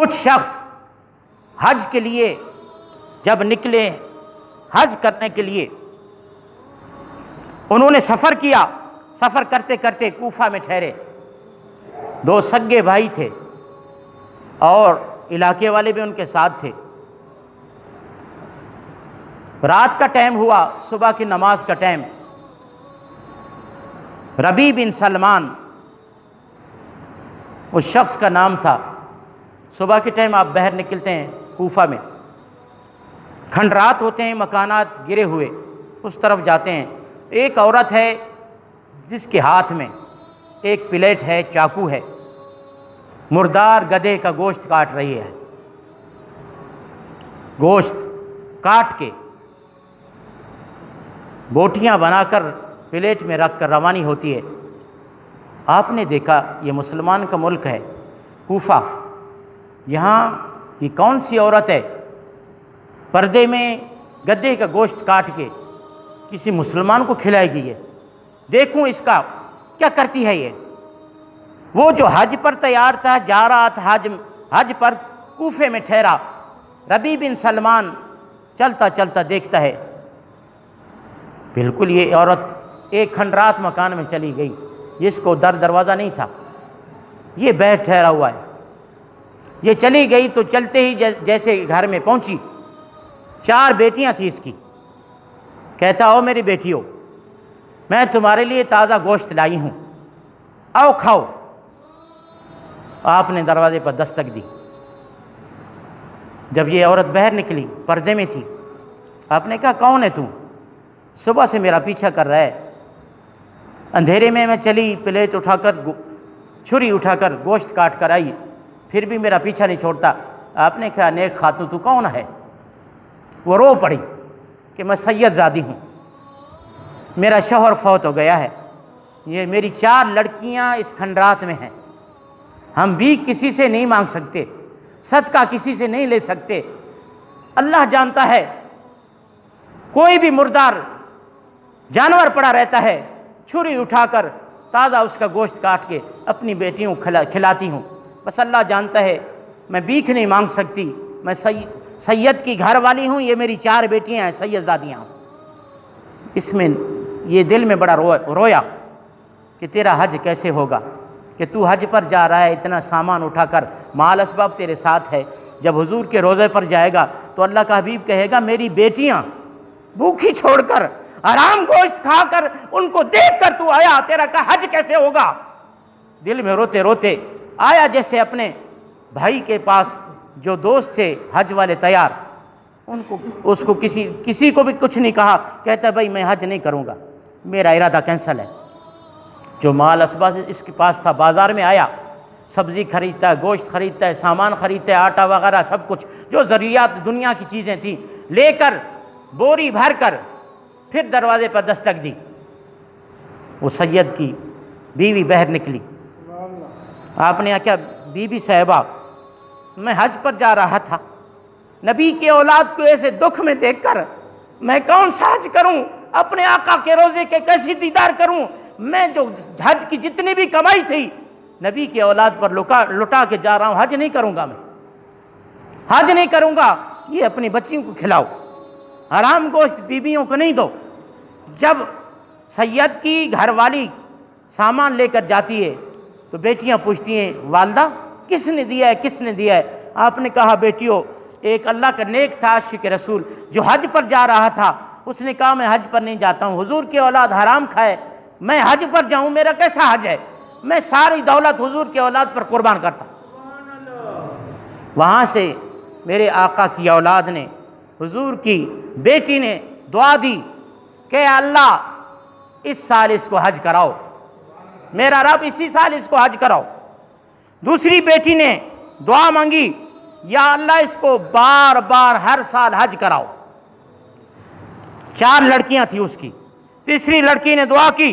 कुछ शख्स हज के लिए जब निकले, हज करने के लिए उन्होंने सफ़र किया। सफ़र करते करते कूफा में ठहरे। दो सगे भाई थे और इलाके वाले भी उनके साथ थे। रात का टाइम हुआ, सुबह की नमाज का टाइम। रबी बिन सलमान उस शख्स का नाम था। सुबह के टाइम आप बाहर निकलते हैं कूफा में, खंडरात होते हैं, मकानात गिरे हुए, उस तरफ जाते हैं। एक औरत है जिसके हाथ में एक प्लेट है, चाकू है, मुर्दार गधे का गोश्त काट रही है। गोश्त काट के बोटियां बनाकर प्लेट में रख कर रवानी होती है। आपने देखा ये मुसलमान का मुल्क है कूफा, यहाँ ये कौन सी औरत है पर्दे में गधे का गोश्त काट के किसी मुसलमान को खिलाएगी? ये देखूं इसका क्या करती है ये। वो जो हज पर तैयार था, जा रहा था हज पर, कूफे में ठहरा। रबी बिन सलमान चलता चलता देखता है बिल्कुल ये औरत एक खंडरात मकान में चली गई, जिसको दरवाज़ा नहीं था, ये बैठ ठहरा हुआ है। ये चली गई तो चलते ही जैसे घर में पहुंची, 4 बेटियां थी इसकी। कहता, आओ मेरी बेटियों, मैं तुम्हारे लिए ताज़ा गोश्त लाई हूँ, आओ खाओ। आपने दरवाजे पर दस्तक दी। जब ये औरत बाहर निकली, पर्दे में थी, आपने कहा, कौन है तू? सुबह से मेरा पीछा कर रहा है। अंधेरे में मैं चली, प्लेट उठाकर, छुरी उठाकर गोश्त काट कर आई, फिर भी मेरा पीछा नहीं छोड़ता। आपने कहा, नेक खातून तू कौन है? वो रो पड़ी कि मैं सैयदजादी हूँ, मेरा शौहर फौत हो गया है, ये मेरी 4 लड़कियाँ इस खंडरात में हैं, हम भी किसी से नहीं मांग सकते, सदका किसी से नहीं ले सकते। अल्लाह जानता है, कोई भी मुर्दार जानवर पड़ा रहता है, छुरी उठाकर ताज़ा उसका गोश्त काट के अपनी बेटियों को खिलाती हूँ। बस अल्लाह जानता है, मैं भीख नहीं मांग सकती, मैं सैयद की घर वाली हूँ, ये मेरी 4 बेटियाँ हैं, सैयदजादियाँ हूँ। इसमें ये दिल में बड़ा रोया कि तेरा हज कैसे होगा, कि तू हज पर जा रहा है, इतना सामान उठाकर, माल असबाब तेरे साथ है। जब हुजूर के रोज़े पर जाएगा तो अल्लाह का हबीब कहेगा, मेरी बेटियाँ भूखी छोड़कर, आराम गोश्त खाकर, उनको देखकर तू आया, तेरा का हज कैसे होगा? दिल में रोते रोते आया, जैसे अपने भाई के पास जो दोस्त थे हज वाले तैयार, उसको किसी को भी कुछ नहीं कहा। कहता, भाई मैं हज नहीं करूँगा, मेरा इरादा कैंसल है। जो माल असबाब इसके पास था, बाज़ार में आया, सब्ज़ी खरीदता है, गोश्त खरीदता है, सामान खरीदता है, आटा वगैरह सब कुछ, जो ज़रूरियात दुनिया की चीज़ें थी, लेकर बोरी भर कर फिर दरवाजे पर दस्तक दी। वो सैयद की बीवी बाहर निकली। आपने क्या, बीबी साहिबा, मैं हज पर जा रहा था, नबी की औलाद को ऐसे दुख में देखकर मैं कौन सा हज करूं, अपने आका के रोज़े के कैसे दीदार करूं? मैं जो हज की जितनी भी कमाई थी नबी की औलाद पर लुटा के जा रहा हूं, हज नहीं करूंगा, मैं हज नहीं करूंगा। ये अपनी बच्चियों को खिलाओ, हराम गोश्त बीवियों को नहीं दो। जब सैयद की घरवाली सामान लेकर जाती है तो बेटियां पूछती हैं, वालदा किसने दिया है, किसने दिया है? आपने कहा, बेटियों, एक अल्लाह का नेक था, आशिक रसूल, जो हज पर जा रहा था, उसने कहा, मैं हज पर नहीं जाता हूँ, हुजूर की औलाद हराम खाए, मैं हज पर जाऊँ, मेरा कैसा हज है? मैं सारी दौलत हुजूर की औलाद पर कुर्बान करता। वहाँ से मेरे आका की औलाद ने, हुजूर की बेटी ने दुआ दी कि अल्लाह इस साल इसको हज कराओ, मेरा रब इसी साल इसको हज कराओ। दूसरी बेटी ने दुआ मांगी, या अल्लाह इसको बार बार हर साल हज कराओ। 4 लड़कियां थी उसकी। तीसरी लड़की ने दुआ की,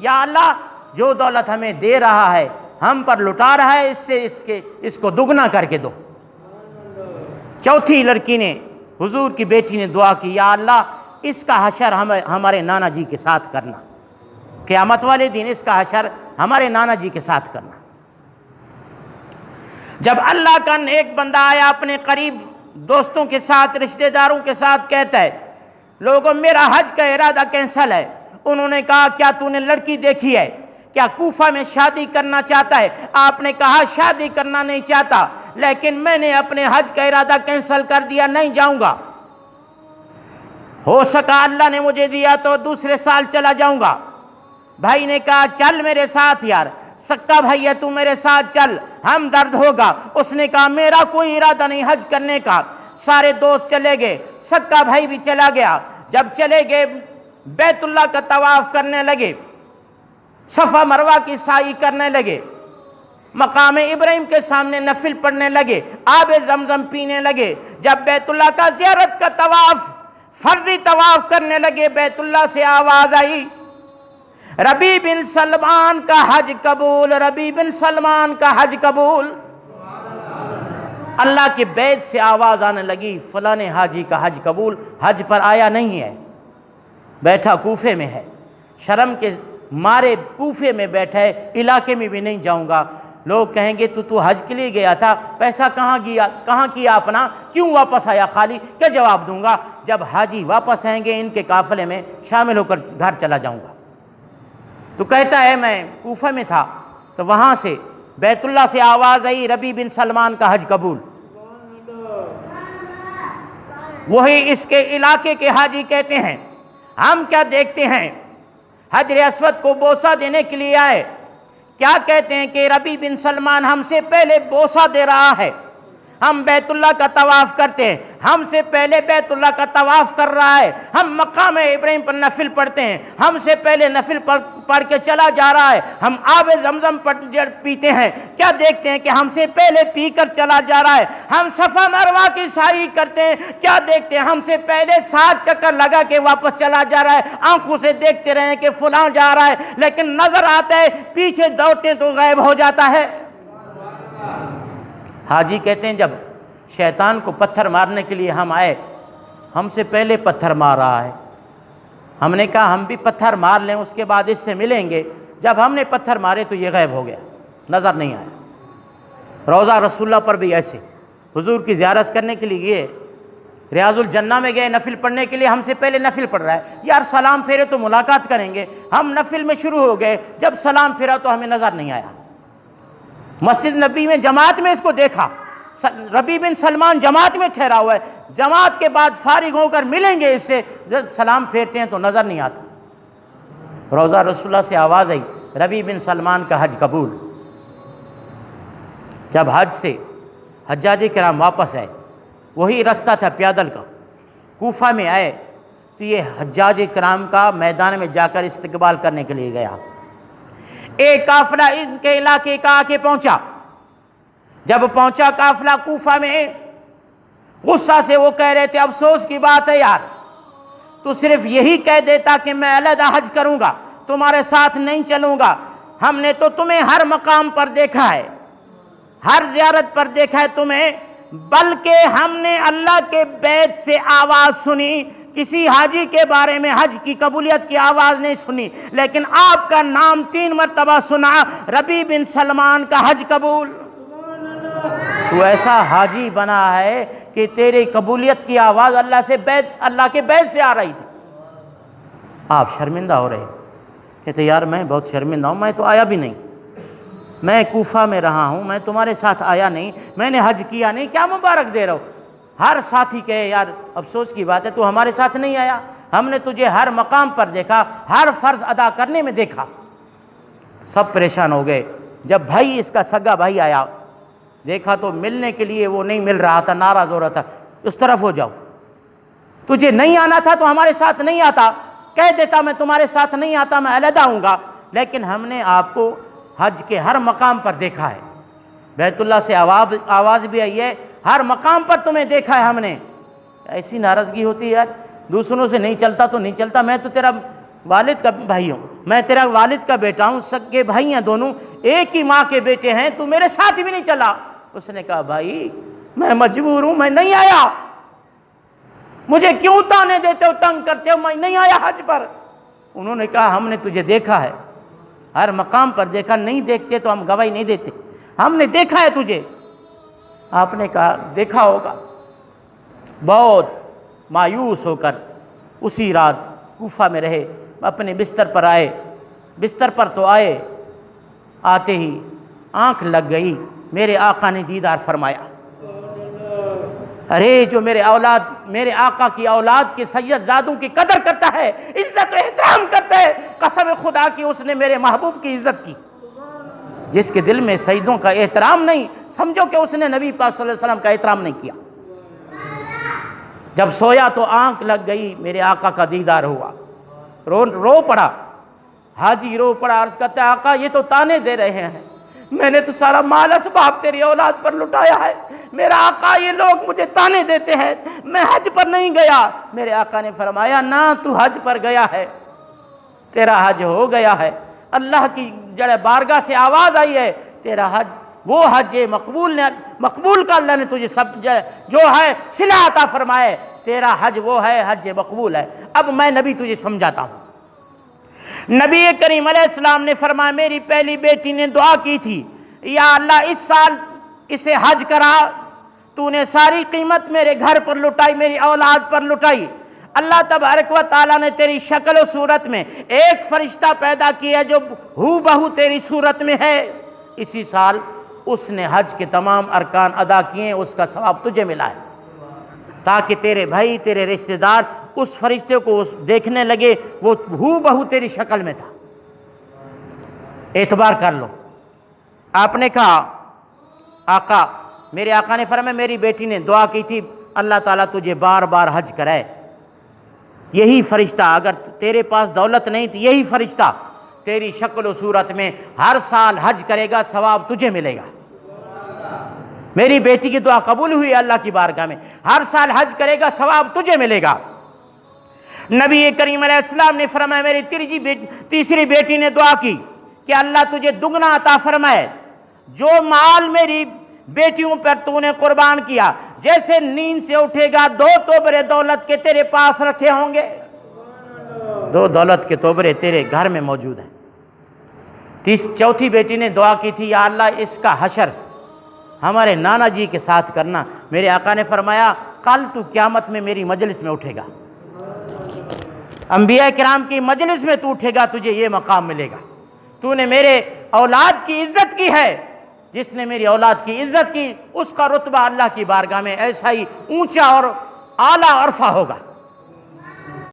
या अल्लाह जो दौलत हमें दे रहा है, हम पर लुटा रहा है, इसको दुगना करके दो। चौथी लड़की ने, हुजूर की बेटी ने दुआ की, या अल्लाह इसका हशर हमारे नाना जी के साथ करना, क़यामत वाले दिन इसका हशर हमारे नाना जी के साथ करना। जब अल्लाह का नेक बंदा आया अपने करीब दोस्तों के साथ, रिश्तेदारों के साथ, कहता है लोगों मेरा हज का इरादा कैंसल है। उन्होंने कहा क्या तूने लड़की देखी है, क्या कूफा में शादी करना चाहता है? आपने कहा शादी करना नहीं चाहता, लेकिन मैंने अपने हज का इरादा कैंसिल कर दिया, नहीं जाऊंगा। हो सका अल्लाह ने मुझे दिया तो दूसरे साल चला जाऊंगा। भाई ने कहा चल मेरे साथ यार, सक्का भाई है तू मेरे साथ चल, हम दर्द होगा। उसने कहा मेरा कोई इरादा नहीं हज करने का। सारे दोस्त चले गए, सक्का भाई भी चला गया। जब चले गए बैतुल्लाह का तवाफ करने लगे, सफ़ा मरवा की साई करने लगे, मकाम इब्राहिम के सामने नफिल पढ़ने लगे, आबे ज़मज़म पीने लगे। जब बैतुल्लाह का ज़ियारत का तवाफ, फर्जी तवाफ करने लगे, बैतुल्लाह से आवाज़ आई रबी बिन सलमान का हज कबूल, रबी बिन सलमान का हज कबूल। अल्लाह के बैत से आवाज़ आने लगी फलाने हाजी का हज कबूल, हज पर आया नहीं है, बैठा कूफे में है, शर्म के मारे कूफे में बैठा है, इलाके में भी नहीं जाऊंगा। लोग कहेंगे तू हज के लिए गया था, पैसा कहाँ किया अपना, क्यों वापस आया खाली? क्या जवाब दूंगा? जब हाजी वापस आएंगे इनके काफिले में शामिल होकर घर चला जाऊंगा। तो कहता है मैं कूफा में था तो वहाँ से बैतुल्लाह से आवाज़ आई रबी बिन सलमान का हज कबूल। वही इसके इलाके के हाजी कहते हैं हम क्या देखते हैं, हजर अस्वद को बोसा देने के लिए आए, क्या कहते हैं कि रबी बिन सलमान हमसे पहले बोसा दे रहा है, हम बैतुल्लाह का तवाफ करते हैं, हमसे पहले बैतुल्लाह का तवाफ कर रहा है, हम मकाम इब्राहिम पर नफिल पढ़ते हैं, हमसे पहले नफिल पढ़ के चला जा रहा है, हम आबे ज़मज़म पीते हैं, क्या देखते हैं कि हमसे पहले पीकर चला जा रहा है, हम सफ़ा मरवा की साई करते हैं, क्या देखते हैं हमसे पहले 7 चक्कर लगा के वापस चला जा रहा है। आंखों से देखते रहे कि फलां जा रहा है, लेकिन नजर आता है पीछे दौड़ते तो गायब हो जाता है। हाजी कहते हैं जब शैतान को पत्थर मारने के लिए हम आए, हमसे पहले पत्थर मार रहा है, हमने कहा हम भी पत्थर मार लें उसके बाद इससे मिलेंगे। जब हमने पत्थर मारे तो ये गायब हो गया, नज़र नहीं आया। रोज़ा रसूलुल्लाह पर भी ऐसे हुजूर की ज़ियारत करने के लिए गए, रियाजुल जन्ना में गए नफिल पढ़ने के लिए, हमसे पहले नफिल पढ़ रहा है, यार सलाम फेरे तो मुलाकात करेंगे, हम नफिल में शुरू हो गए, जब सलाम फेरा तो हमें नज़र नहीं आया। मस्जिद नबी में जमात में इसको देखा, रबी बिन सलमान जमात में ठहरा हुआ है, जमात के बाद फारिग होकर मिलेंगे इससे, जब सलाम फेरते हैं तो नज़र नहीं आता। रोज़ा रसूलुल्लाह से आवाज़ आई रबी बिन सलमान का हज कबूल। जब हज से हज्जाज किराम वापस आए, वही रास्ता था प्यादल का, कूफा में आए तो ये हज्जाज किराम का मैदान में जाकर इस्तकबाल करने के लिए गया। एक काफिला इनके इलाके का आके पहुंचा, जब पहुंचा काफिला कूफा में, गुस्सा से वो कह रहे थे अफसोस की बात है यार, तू सिर्फ यही कह देता कि मैं अलग हज करूंगा, तुम्हारे साथ नहीं चलूंगा। हमने तो तुम्हें हर मकाम पर देखा है, हर ज़ियारत पर देखा है तुम्हें, बल्कि हमने अल्लाह के बैत से आवाज़ सुनी, किसी हाजी के बारे में हज की कबूलियत की आवाज़ नहीं सुनी, लेकिन आपका नाम 3 मरतबा सुना, रबी बिन सलमान का हज कबूल। तू ऐसा हाजी बना है कि तेरी कबूलियत की आवाज़ अल्लाह के बैत से आ रही थी। आप शर्मिंदा हो रहे, कहते यार मैं बहुत शर्मिंदा हूँ, मैं तो आया भी नहीं, मैं कूफा में रहा हूँ, मैं तुम्हारे साथ आया नहीं, मैंने हज किया नहीं, क्या मुबारक दे रहा हो। हर साथी कहे यार अफसोस की बात है तू हमारे साथ नहीं आया, हमने तुझे हर मकाम पर देखा, हर फ़र्ज़ अदा करने में देखा। सब परेशान हो गए। जब भाई इसका सगा भाई आया, देखा तो मिलने के लिए वो नहीं मिल रहा था, नाराज़ हो रहा था, उस तरफ हो जाओ, तुझे नहीं आना था तो हमारे साथ नहीं आता, कह देता मैं तुम्हारे साथ नहीं आता, मैं अलग आऊँगा, लेकिन हमने आपको हज के हर मकाम पर देखा है, बैतुल्लाह से आवाज़ भी आई है, हर मकाम पर तुम्हें देखा है हमने। ऐसी नाराज़गी होती है यार, दूसरों से नहीं चलता तो नहीं चलता, मैं तो तेरा वालिद का भाई हूँ, मैं तेरा वालिद का बेटा हूँ, सगे भाई हैं दोनों, एक ही माँ के बेटे हैं, तू मेरे साथ भी नहीं चला। उसने कहा भाई मैं मजबूर हूँ, मैं नहीं आया, मुझे क्यों ताने देते हो, तंग करते हो, मैं नहीं आया हज पर। उन्होंने कहा हमने तुझे देखा है, हर मकाम पर देखा, नहीं देखते तो हम गवाही नहीं देते, हमने देखा है तुझे, आपने कहा देखा होगा, बहुत मायूस होकर उसी रात कूफा में रहे, अपने बिस्तर पर आए। बिस्तर पर तो आए, आते ही आंख लग गई, मेरे आका ने दीदार फरमाया। अरे जो मेरे आका की औलाद के सैयदजादों की कदर करता है, इज्जत एहतराम करता है, कसम खुदा की उसने मेरे महबूब की इज्जत की। जिसके दिल में सईदों का एहतराम नहीं, समझो कि उसने नबी पाक सल्लल्लाहु अलैहि वसल्लम का एहतराम नहीं किया। जब सोया तो आंख लग गई, मेरे आका का दीदार हुआ। रो पड़ा, हाजी रो पड़ा, अर्ज करता है आका ये तो ताने दे रहे हैं, मैंने तो सारा माल असबाब तेरी औलाद पर लुटाया है। मेरा आका ये लोग मुझे ताने देते हैं, मैं हज पर नहीं गया। मेरे आका ने फरमाया ना, तू हज पर गया है, तेरा हज हो गया है। अल्लाह की जड़ बारगाह से आवाज़ आई है, तेरा हज वो हज मकबूल का अल्लाह ने तुझे सब जो है सिला अता फरमाए, तेरा हज वो है, हज मकबूल है। अब मैं नबी तुझे समझाता हूँ। नबी करीम अलैहिस्सलाम ने फरमाया, मेरी पहली बेटी ने दुआ की थी, या अल्लाह इस साल इसे हज करा, तूने सारी कीमत मेरे घर पर लुटाई, मेरी औलाद पर लुटाई। अल्लाह तबारक व तआला ने तेरी शक्ल और सूरत में एक फरिश्ता पैदा किया जो हू बहू तेरी सूरत में है। इसी साल उसने हज के तमाम अरकान अदा किए, उसका सवाब तुझे मिला है, ताकि तेरे भाई तेरे रिश्तेदार उस फरिश्ते को देखने लगे, वो हू बहू तेरी शक्ल में था। एतबार कर लो। आपने कहा आका, मेरे आका ने फरमाया मेरी बेटी ने दुआ की थी, अल्लाह ताला तुझे बार बार हज कराए। यही फरिश्ता, अगर तेरे पास दौलत नहीं थी, यही फरिश्ता तेरी शक्ल और सूरत में हर साल हज करेगा, सवाब तुझे मिलेगा। मेरी बेटी की दुआ कबूल हुई अल्लाह की बारगाह में, हर साल हज करेगा, सवाब तुझे मिलेगा। नबी करीम अलैहिस्सलाम ने फरमाया, मेरी तीसरी बेटी ने दुआ की कि अल्लाह तुझे दुगना अता फरमाए। जो माल मेरी बेटियों पर तूने कुर्बान किया, जैसे नींद से उठेगा 2 तोबरे दौलत के तेरे पास रखे होंगे, 2 दौलत के तोबरे तेरे घर में मौजूद हैं। चौथी बेटी ने दुआ की थी, या अल्लाह इसका हशर हमारे नाना जी के साथ करना। मेरे आका ने फरमाया, कल तू क़यामत में मेरी मजलिस में उठेगा, अंबिया किराम की मजलिस में तू उठेगा, तुझे ये मकाम मिलेगा। तूने मेरे औलाद की इज्जत की है, जिसने मेरी औलाद की इज्जत की उसका रुतबा अल्लाह की बारगाह में ऐसा ही ऊंचा और आला अरफा होगा।